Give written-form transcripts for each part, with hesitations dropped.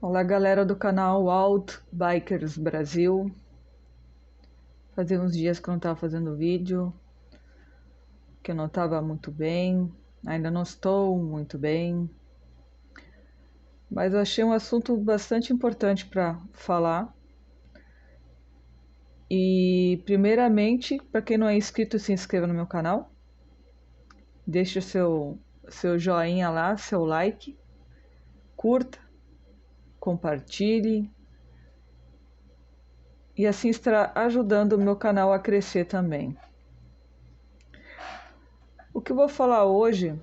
Olá, galera do canal Wild Bikers Brasil. Fazia uns dias que eu não estava fazendo vídeo, que eu não estava muito bem, ainda não estou muito bem, mas eu achei um assunto bastante importante para falar. E primeiramente, para quem não é inscrito, se inscreva no meu canal, deixe o seu joinha lá, seu like, curta, compartilhe, e assim estará ajudando o meu canal a crescer também. O que eu vou falar hoje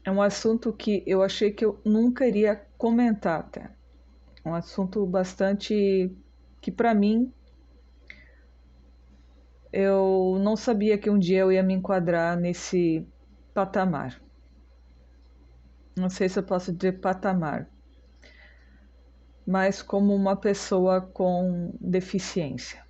é um assunto que eu achei que eu nunca iria comentar até. Um assunto bastante que para mim eu não sabia que um dia eu ia me enquadrar nesse patamar. Não sei se eu posso dizer patamar, mas como uma pessoa com deficiência.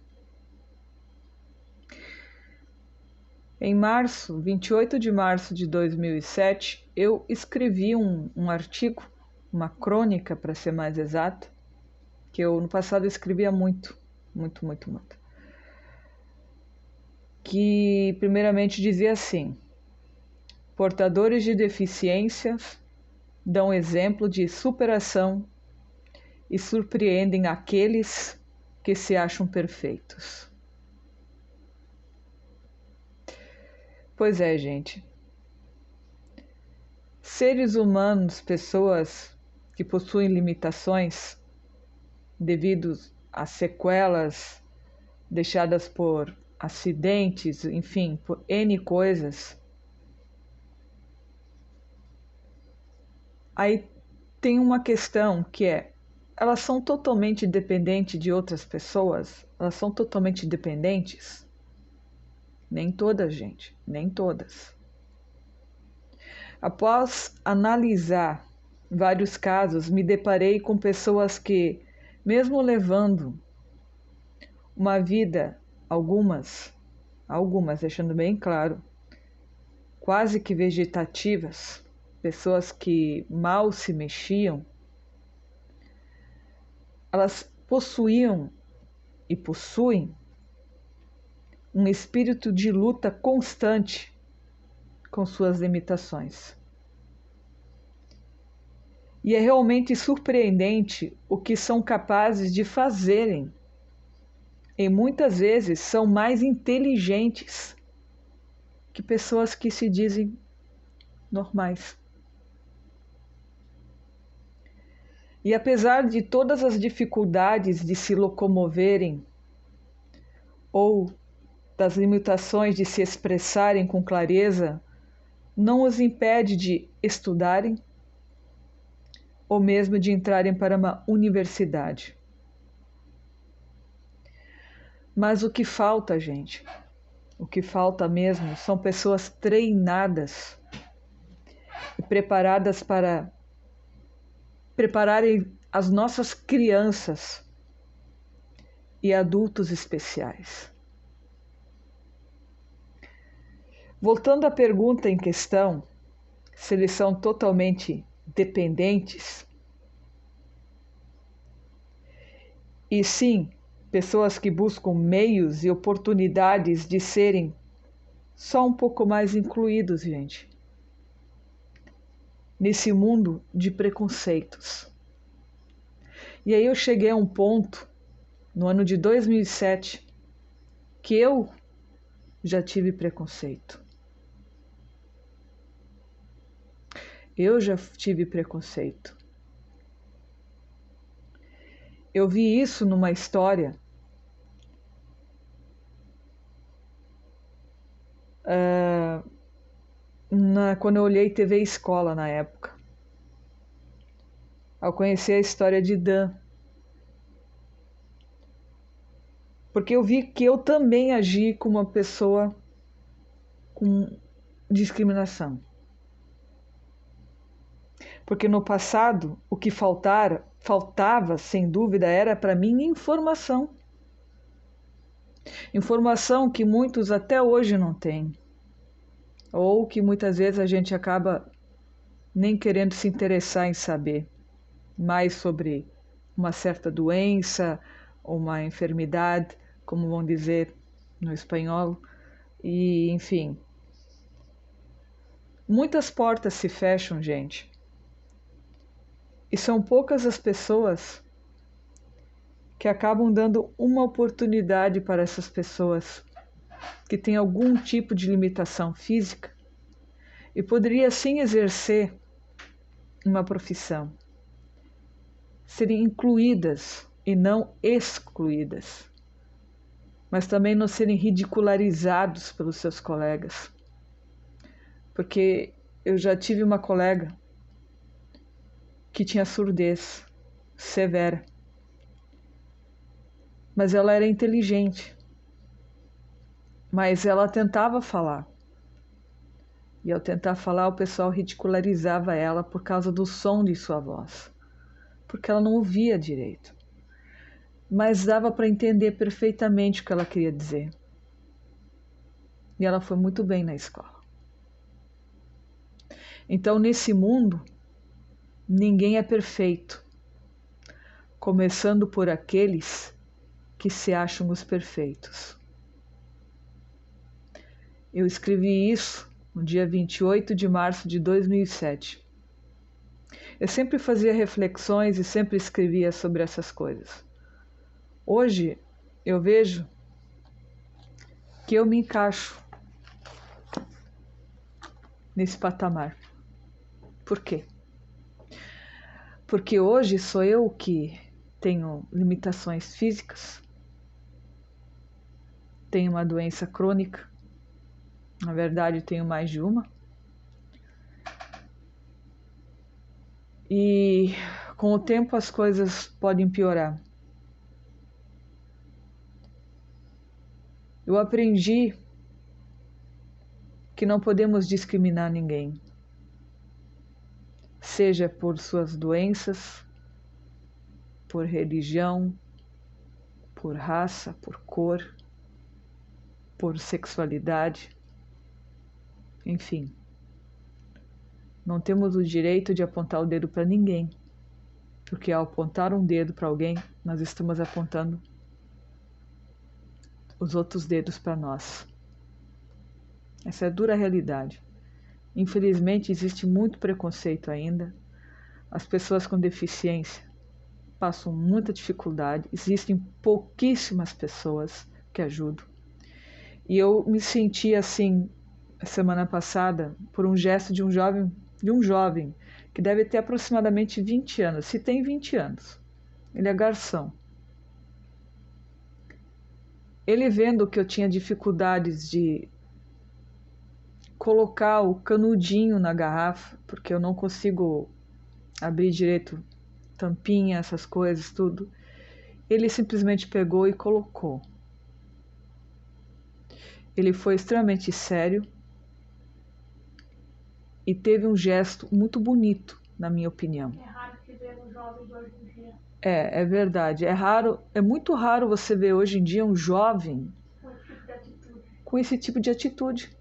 Em março, 28 de março de 2007, eu escrevi um artigo, uma crônica para ser mais exato, que eu no passado escrevia muito, que primeiramente dizia assim: portadores de deficiências dão exemplo de superação e surpreendem aqueles que se acham perfeitos. Pois é, gente. Seres humanos, pessoas que possuem limitações devido a sequelas deixadas por acidentes, enfim, por N coisas. Aí tem uma questão que é: elas são totalmente dependentes de outras pessoas? Elas são totalmente dependentes? Nem todas, gente, nem todas. Após analisar vários casos, me deparei com pessoas que, mesmo levando uma vida, algumas, deixando bem claro, quase que vegetativas, pessoas que mal se mexiam, elas possuíam e possuem um espírito de luta constante com suas limitações. E é realmente surpreendente o que são capazes de fazerem. E muitas vezes são mais inteligentes que pessoas que se dizem normais. E apesar de todas as dificuldades de se locomoverem ou das limitações de se expressarem com clareza, não os impede de estudarem ou mesmo de entrarem para uma universidade. Mas o que falta, gente, o que falta mesmo são pessoas treinadas e preparadas para prepararem as nossas crianças e adultos especiais. Voltando à pergunta em questão, se eles são totalmente dependentes, e sim, pessoas que buscam meios e oportunidades de serem só um pouco mais incluídos, gente, nesse mundo de preconceitos. E aí eu cheguei a um ponto, no ano de 2007, que eu já tive preconceito. Eu já tive preconceito. Eu vi isso numa história quando eu olhei TV Escola na época. Ao conhecer a história de Dan. Porque eu vi que eu também agi como uma pessoa com discriminação. Porque no passado, o que faltava, sem dúvida, era para mim informação. Informação que muitos até hoje não têm. Ou que muitas vezes a gente acaba nem querendo se interessar em saber. mais sobre uma certa doença ou uma enfermidade, como vão dizer no espanhol, e enfim. Muitas portas se fecham, gente, e são poucas as pessoas que acabam dando uma oportunidade para essas pessoas que têm algum tipo de limitação física e poderia sim exercer uma profissão, serem incluídas e não excluídas, mas também não serem ridicularizados pelos seus colegas. Porque eu já tive uma colega que tinha surdez severa, mas ela era inteligente, mas ela tentava falar. E ao tentar falar, o pessoal ridicularizava ela por causa do som de sua voz, porque ela não ouvia direito. Mas dava para entender perfeitamente o que ela queria dizer. E ela foi muito bem na escola. Então, nesse mundo, ninguém é perfeito, começando por aqueles que se acham os perfeitos. Eu escrevi isso no dia 28 de março de 2007. Eu sempre fazia reflexões e sempre escrevia sobre essas coisas. Hoje, eu vejo que eu me encaixo nesse patamar. Por quê? Porque hoje sou eu que tenho limitações físicas, tenho uma doença crônica, na verdade tenho mais de uma, e com o tempo as coisas podem piorar. Eu aprendi que não podemos discriminar ninguém, seja por suas doenças, por religião, por raça, por cor, por sexualidade, enfim. Não temos o direito de apontar o dedo para ninguém, porque ao apontar um dedo para alguém, nós estamos apontando os outros dedos para nós. Essa é a dura realidade. Infelizmente, existe muito preconceito ainda. As pessoas com deficiência passam muita dificuldade. Existem pouquíssimas pessoas que ajudam. E eu me senti assim, semana passada, por um gesto de um jovem que deve ter aproximadamente 20 anos. Se tem 20 anos. Ele é garçom. Ele vendo que eu tinha dificuldades de colocar o canudinho na garrafa, porque eu não consigo abrir direito tampinha, essas coisas, tudo. Ele simplesmente pegou e colocou. Ele foi extremamente sério e teve um gesto muito bonito, na minha opinião. É raro que ver um jovem de hoje em dia. É verdade. É muito raro você ver hoje em dia um jovem com esse tipo de atitude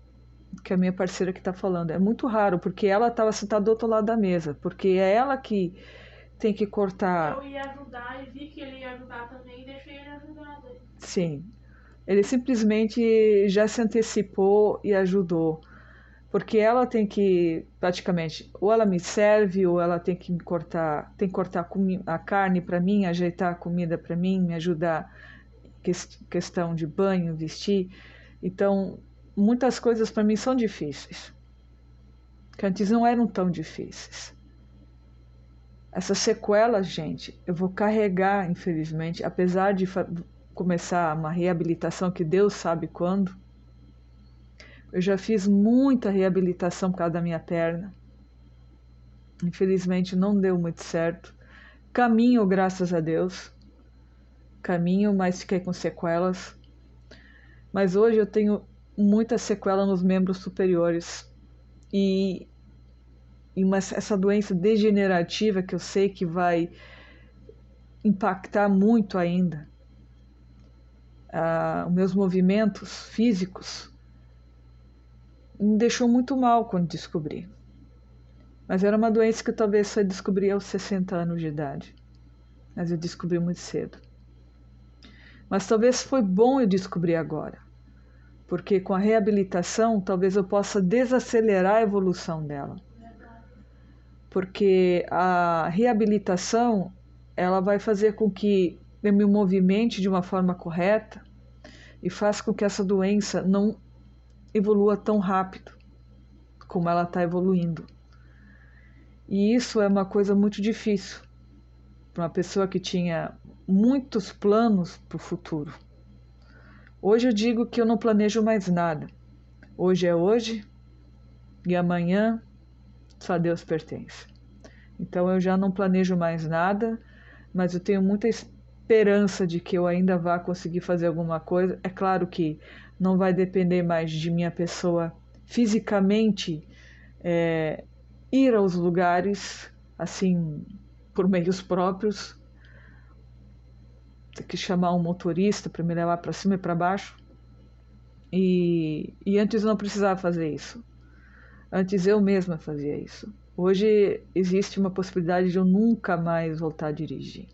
que a minha parceira que está falando. É muito raro, porque ela estava sentada do outro lado da mesa, porque é ela que tem que cortar. Eu ia ajudar e vi que ele ia ajudar também e deixei ele ajudar. Daí. Sim, ele simplesmente já se antecipou e ajudou, porque ela tem que, praticamente, ou ela me serve, ou ela tem que me cortar, tem que cortar a carne para mim, ajeitar a comida para mim, me ajudar questão de banho, vestir. Então, muitas coisas para mim são difíceis, que antes não eram tão difíceis. Essas sequelas, gente, eu vou carregar, infelizmente, apesar de começar uma reabilitação que Deus sabe quando. Eu já fiz muita reabilitação por causa da minha perna. Infelizmente não deu muito certo. Caminho, graças a Deus. Caminho, mas fiquei com sequelas. Mas hoje eu tenho muita sequela nos membros superiores. E essa doença degenerativa que eu sei que vai impactar muito ainda os meus movimentos físicos, me deixou muito mal quando descobri. Mas era uma doença que talvez só descobri aos 60 anos de idade. Mas eu descobri muito cedo. Mas talvez foi bom eu descobrir agora. Porque com a reabilitação, talvez eu possa desacelerar a evolução dela. Porque a reabilitação, ela vai fazer com que eu me movimente de uma forma correta e faça com que essa doença não evolua tão rápido como ela está evoluindo. E isso é uma coisa muito difícil para uma pessoa que tinha muitos planos para o futuro. Hoje eu digo que eu não planejo mais nada. Hoje é hoje e amanhã só Deus pertence. Então eu já não planejo mais nada, mas eu tenho muita esperança de que eu ainda vá conseguir fazer alguma coisa. É claro que não vai depender mais de minha pessoa fisicamente ir aos lugares assim por meios próprios. Ter que chamar um motorista para me levar para cima e para baixo. E antes eu não precisava fazer isso. Antes eu mesma fazia isso. Hoje existe uma possibilidade de eu nunca mais voltar a dirigir.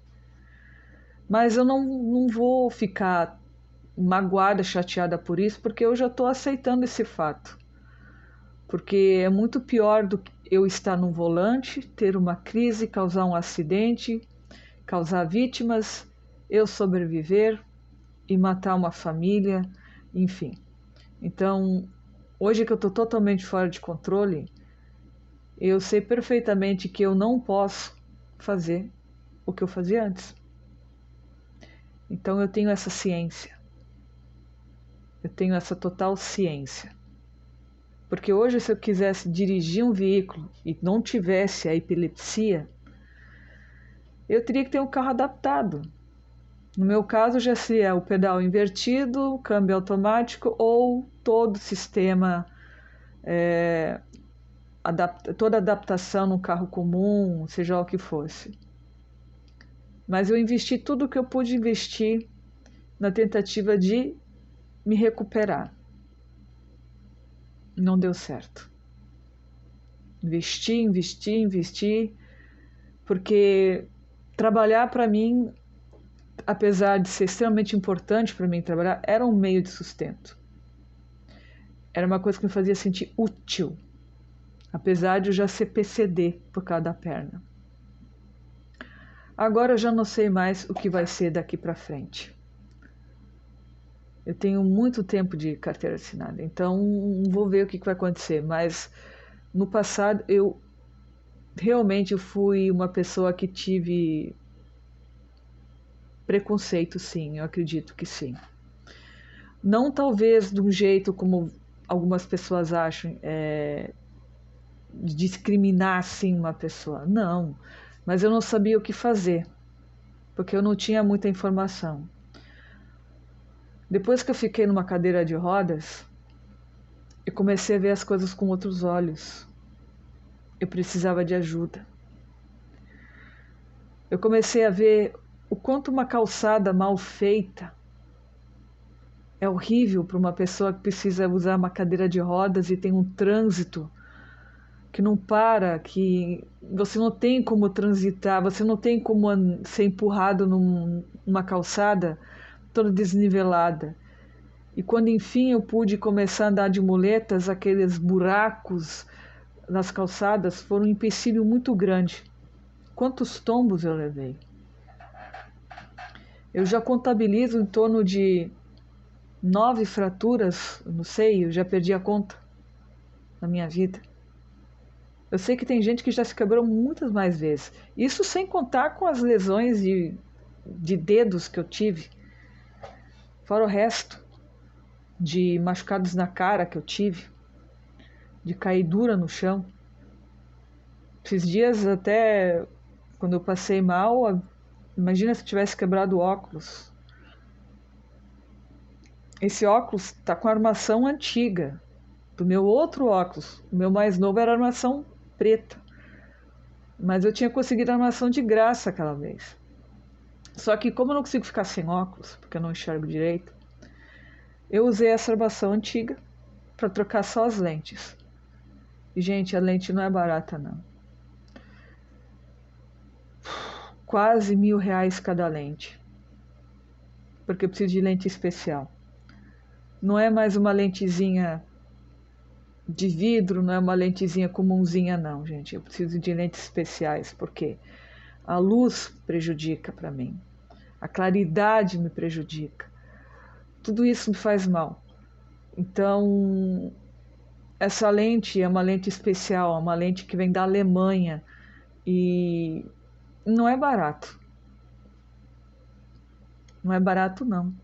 Mas eu não vou ficar magoada, chateada por isso, porque eu já estou aceitando esse fato. Porque é muito pior do que eu estar no volante, ter uma crise, causar um acidente, causar vítimas, eu sobreviver e matar uma família, enfim. Então, hoje que eu estou totalmente fora de controle, eu sei perfeitamente que eu não posso fazer o que eu fazia antes. Então eu tenho essa ciência. Eu tenho essa total ciência. Porque hoje, se eu quisesse dirigir um veículo e não tivesse a epilepsia, eu teria que ter um carro adaptado. No meu caso, já seria o pedal invertido, câmbio automático ou todo o sistema, toda adaptação no carro comum, seja o que fosse. Mas eu investi tudo o que eu pude investir na tentativa de me recuperar. Não deu certo. Investi, porque trabalhar para mim, apesar de ser extremamente importante para mim trabalhar, era um meio de sustento. Era uma coisa que me fazia sentir útil, apesar de eu já ser PCD por causa da perna. Agora eu já não sei mais o que vai ser daqui para frente. Eu tenho muito tempo de carteira assinada, então vou ver o que vai acontecer. Mas no passado eu realmente fui uma pessoa que tive preconceito, sim, eu acredito que sim. Não talvez de um jeito como algumas pessoas acham, de discriminar assim uma pessoa. Não, mas eu não sabia o que fazer, porque eu não tinha muita informação. Depois que eu fiquei numa cadeira de rodas, eu comecei a ver as coisas com outros olhos. Eu precisava de ajuda. Eu comecei a ver o quanto uma calçada mal feita é horrível para uma pessoa que precisa usar uma cadeira de rodas e tem um trânsito que não para, que você não tem como transitar, você não tem como ser empurrado numa calçada toda desnivelada. E quando enfim eu pude começar a andar de muletas, aqueles buracos nas calçadas foram um empecilho muito grande. Quantos tombos eu levei? Eu já contabilizo em torno de 9 fraturas no seio, já perdi a conta na minha vida. Eu sei que tem gente que já se quebrou muitas mais vezes. Isso sem contar com as lesões de dedos que eu tive. Fora o resto de machucados na cara que eu tive, de cair dura no chão. Esses dias até, quando eu passei mal, imagina se eu tivesse quebrado o óculos. Esse óculos está com armação antiga, do meu outro óculos. O meu mais novo era armação preta. Mas eu tinha conseguido armação de graça aquela vez. Só que como eu não consigo ficar sem óculos, porque eu não enxergo direito, eu usei essa armação antiga para trocar só as lentes. E, gente, a lente não é barata, não. quase R$ 1.000 cada lente, porque eu preciso de lente especial. Não é mais uma lentezinha de vidro, não é uma lentezinha comumzinha não, gente. Eu preciso de lentes especiais, porque a luz prejudica para mim, a claridade me prejudica, tudo isso me faz mal. Então, essa lente é uma lente especial, é uma lente que vem da Alemanha e não é barato. Não é barato, não.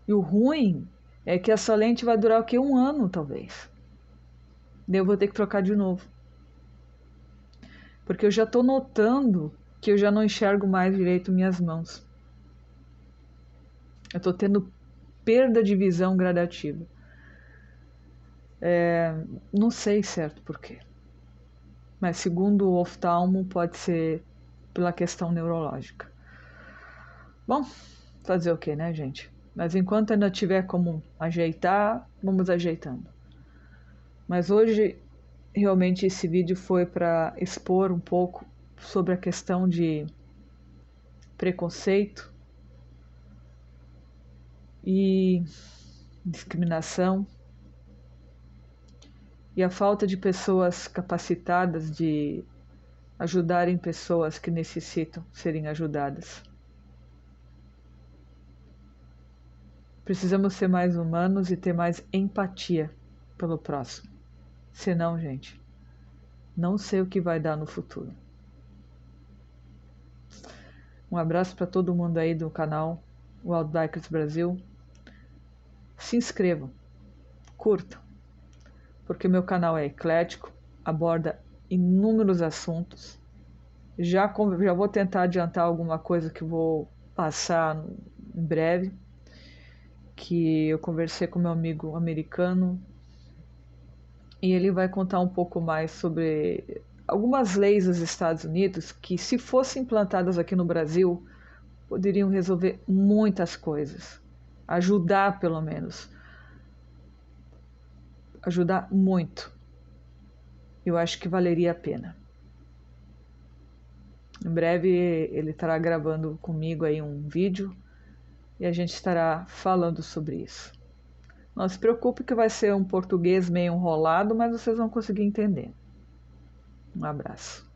E o ruim é que essa lente vai durar o quê? 1 ano, talvez. Daí eu vou ter que trocar de novo. Porque eu já estou notando que eu já não enxergo mais direito minhas mãos. Eu estou tendo perda de visão gradativa. Não sei certo por quê. Mas segundo o oftalmo, pode ser pela questão neurológica. Bom, fazer o quê, né, gente? Mas enquanto ainda tiver como ajeitar, vamos ajeitando. Mas hoje, realmente, esse vídeo foi para expor um pouco sobre a questão de preconceito e discriminação e a falta de pessoas capacitadas de ajudarem pessoas que necessitam serem ajudadas. Precisamos ser mais humanos e ter mais empatia pelo próximo. Senão, gente, não sei o que vai dar no futuro. Um abraço para todo mundo aí do canal Wild Bikers Brasil. Se inscrevam, curtam, porque meu canal é eclético, aborda inúmeros assuntos. Já vou tentar adiantar alguma coisa que vou passar em breve, que eu conversei com meu amigo americano e ele vai contar um pouco mais sobre algumas leis dos Estados Unidos que, se fossem implantadas aqui no Brasil, poderiam resolver muitas coisas, ajudar pelo menos, ajudar muito. Eu acho que valeria a pena. Em breve ele estará gravando comigo aí um vídeo e a gente estará falando sobre isso. Não se preocupe que vai ser um português meio enrolado, mas vocês vão conseguir entender. Um abraço.